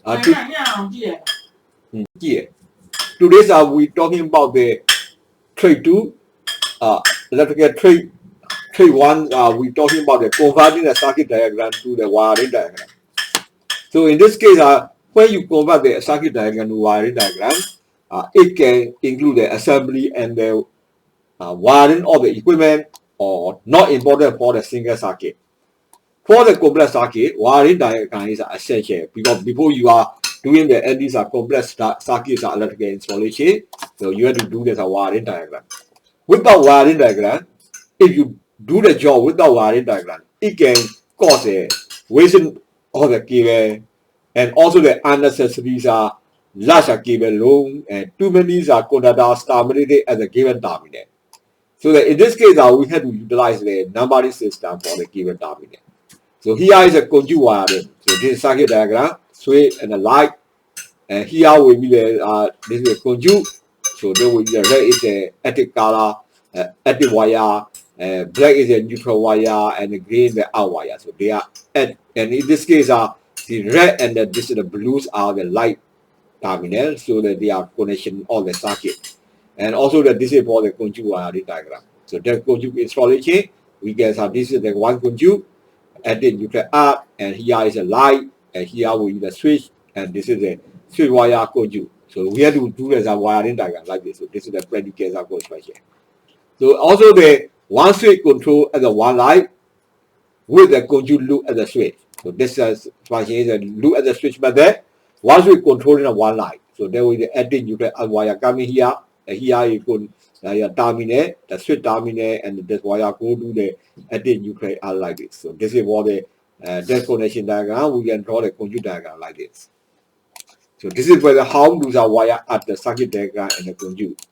Yeah. Today we talking about the trade 2, electrical trade 1. We talking about the converting the circuit diagram to the wiring diagram. So in this case, when you convert the circuit diagram to wiring diagram, it can include the assembly and the wiring of the equipment, or not important for the single circuit. For the complex circuit, wiring diagram is essential because before you are doing these complex circuits electrical installation, so you have to do this wiring diagram. Without wiring diagram, if you do the job without wiring diagram, it can cause a wasting of the cable, and also the unnecessary larger cable long, and too many conductors terminated at the given terminal. So that in this case, we have to utilize the numbering system for the cable terminal. So here is a conduit wiring. So this is circuit diagram, switch and the light. And here will be the this is a conduit. So there will be the red is the active color, active wire, black is a neutral wire, and the green is the out wire. So they are and in this case the red and this is the blues are the light terminal, so that they are connection of the circuit. And also this is for the conduit wiring diagram. So the conduit installation, we can have this is the one conduit. And then you can add, and here is a light, and here will be the switch, and this is a switch wire conduit. So we have to do as a wiring diagram like this. So this is the predicate construction. So also the one switch control as a one light with the conduit loop as a switch. So this is function is a loop as a switch method. One switch controlling a one light. So there will be the adding you can add wire coming here, and here you can terminal, the switch terminal, and this wire go to the adding nuclear like this. So this is what the connection diagram. We can draw the conduit diagram like this. So this is where the how do the wire at the circuit diagram and the conduit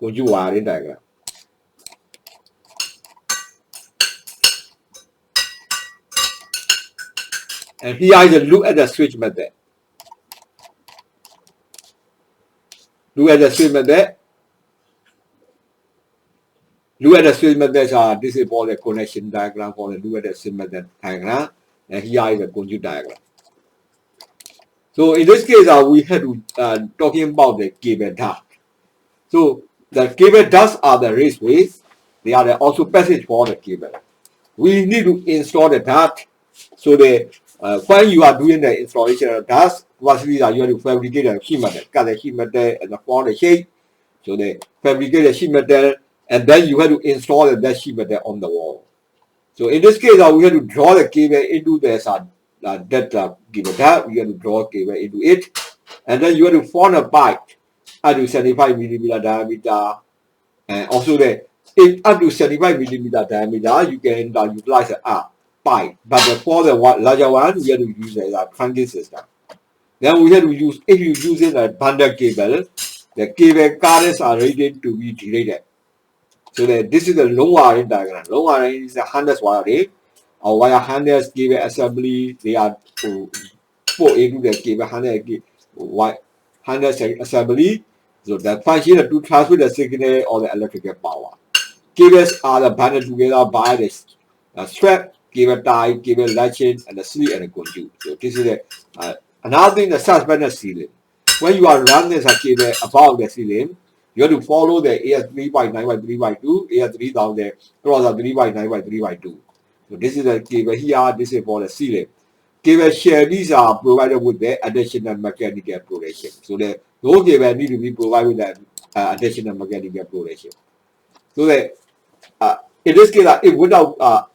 wiring diagram. And here is a look at the switch method. Look at the switch method. Look at the switch method. This is for the connection diagram for the look at the switch method diagram. And here is the conduit diagram. So in this case, we had to talking about the cable duct. So the cable ducts are the raceways. They are also passage for the cable. We need to install the duct. So the when you are doing the installation of ducts, firstly you have to fabricate a sheet metal, cut the sheet metal and form the shape. So they fabricate the sheet metal, and then you have to install that sheet metal on the wall. So in this case, we have to draw the cable into this cable duct. We have to draw cable into it, and then you have to form a pipe up to 75 millimeter diameter, and also if up to 75 millimeter diameter, you can utilize a pipe. But for the larger one, we have to use a trunking system. Then we have to use, if you using a bundle cable, the cable currents are rated to be derated. So this is the long wiring diagram. Long wiring is the harness wiring. Our wire harness cable assembly, they are put into the cable harness assembly. So the function is to transfer the signal or the electrical power. Cables are bundled together by the strap, cable tie, cable latching, and the sleeve and the conduit. So this is another thing, the suspended ceiling. When you are running a cable above the ceiling, you have to follow the AS3 by 9 by 3 by 2, AS3 down there, cross 3 by 9 by 3 by 2. So this is the cable here, this is for the ceiling. Cable share, these are provided with the additional mechanical protection. So the whole cable need to be provided with the additional mechanical protection. So that in this case, if without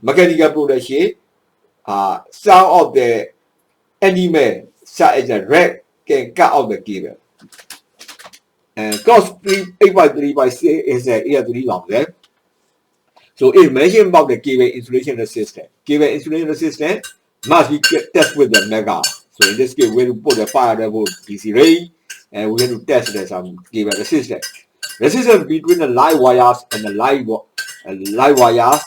mechanical protection, some of the animal, such as a rat, can cut out the cable. And cross 8 by 3 by 6 is a AS3 long there. So it mentioned about the cable insulation system. Cable insulation system must be tested with the mega. So in this case, we have to put the fire level DC ray, and we have to test the cable resistance. Resistance between the live wires and the live wires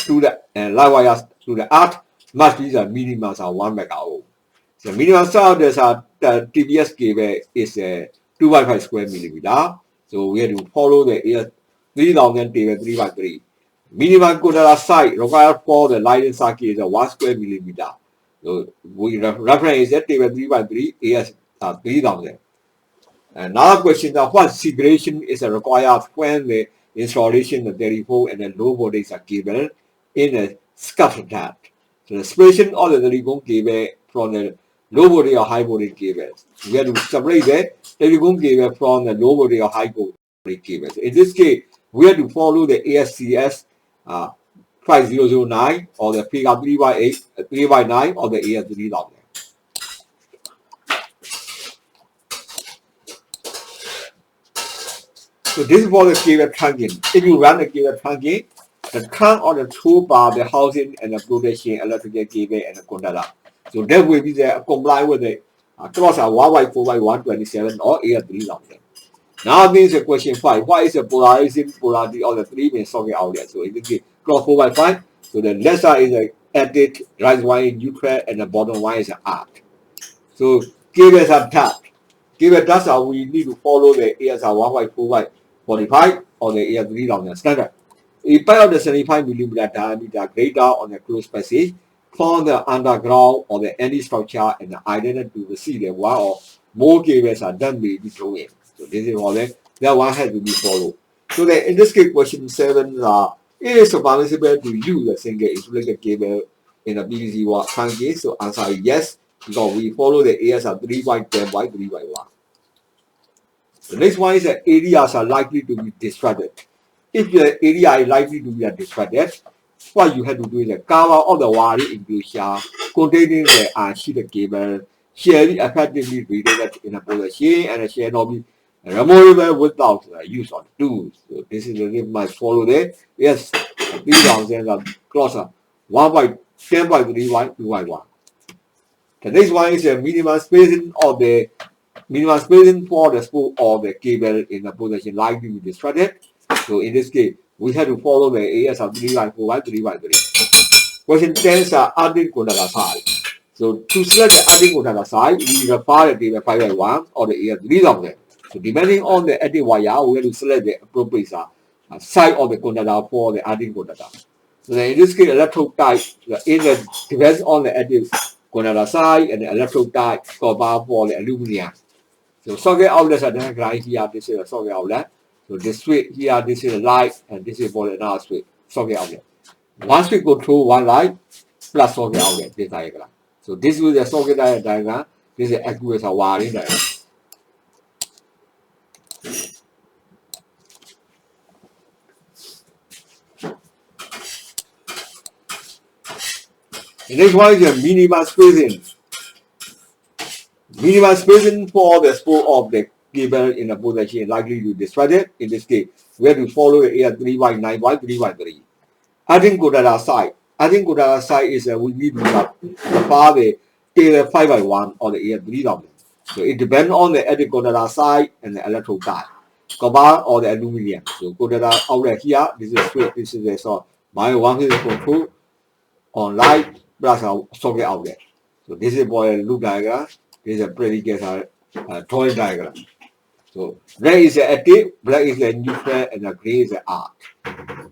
through the earth must be the minimum of 1 mega ohm. The minimum size of the TBS cable is 2.5 square millimeter. So we have to follow the 3000 table 3 by 3. Minimum conductor size required for the lighting circuit is 1 square millimeter. So we reference is that table 3 by 3 AS 3000. Another question is what separation is required when the installation of 34 and the low voltage cable in a scatter tap. So the separation of the telephone cable from the low voltage or high voltage cables. We have to separate the telephone cable from the low voltage or high voltage cables. In this case, we have to follow the ASCS 5009 or the figure 3 by 9 or the AS3000. So this is for the cable trunking. If you run the cable trunking, the trunk or the toolbar, the housing and the protection, electrical cable and the conductor. So that will be the comply with the cross 1x4x127 or AS3000. Now this is question 5. What is the polarizing polarity of the three main socket outlets? So in this case, cross 4x5. So the left side is the active, right one is neutral, and the bottom one is arc. So cables are tapped. Cable that's how we need to follow the ASR 1x4x45 or the AS3000 standard. A pipe of the 75mm diameter greater on the closed passage found the underground or the any structure and the identity to receive the one or more cables are done may be thrown in. So this is all that one has to be followed. So that in this case, question 7 it is permissible to use a single insulated cable in a PVC trunking. So answer is yes, because we follow the ASR 3x10 by 3x1. The next one is that areas are likely to be disrupted. If the area is likely to be disrupted, what you have to do is cover all the wiring enclosure containing the unsheathed cable, shall be effectively related in a position and shall not be removable without the use of tools. So this is the name must follow there. Yes, 3000 closer 1 by 10 by 3 by 2 by 1. The next one is a minimum spacing of the minimum spacing for the spool of the cable in the position likely to be disrupted. So in this case, we have to follow the AS of 3 by 4 by 3 by 3. Question 10 is adding conductor side. So to select the adding conductor side, we require the cable 5 by 1 or the AS 3000. So depending on the adding wire, we have to select the appropriate side of the conductor for the adding conductor. So then in this case, electrode type depends on the adding conductor side and the electrode type copper for the aluminum. So socket outlets are diagrammed here. This is a socket outlet. So this switch here, this is a light, and this is for another switch, socket outlet. One switch control one light plus socket outlet, this diagram. So this is the socket diagram. This is accurate wiring diagram. The next one is the minimum spacing. Minimum spacing for the spool of the cable in the position likely to be disrupted. In this case, we have to follow the AS 3 by 9 by 3 by 3. Adding conductor side. Adding conductor side is we need to apply the cable 5 by 1 or the AS 3000. So it depends on the adding conductor side and the electrode type, copper or the aluminum. So conductor outlet here, this is switch, this is the so my one is control on light plus socket outlet. So this is for a loop diagram. This is a pretty good drawing diagram. So red is the active, black is the neutral, and the gray is the arc.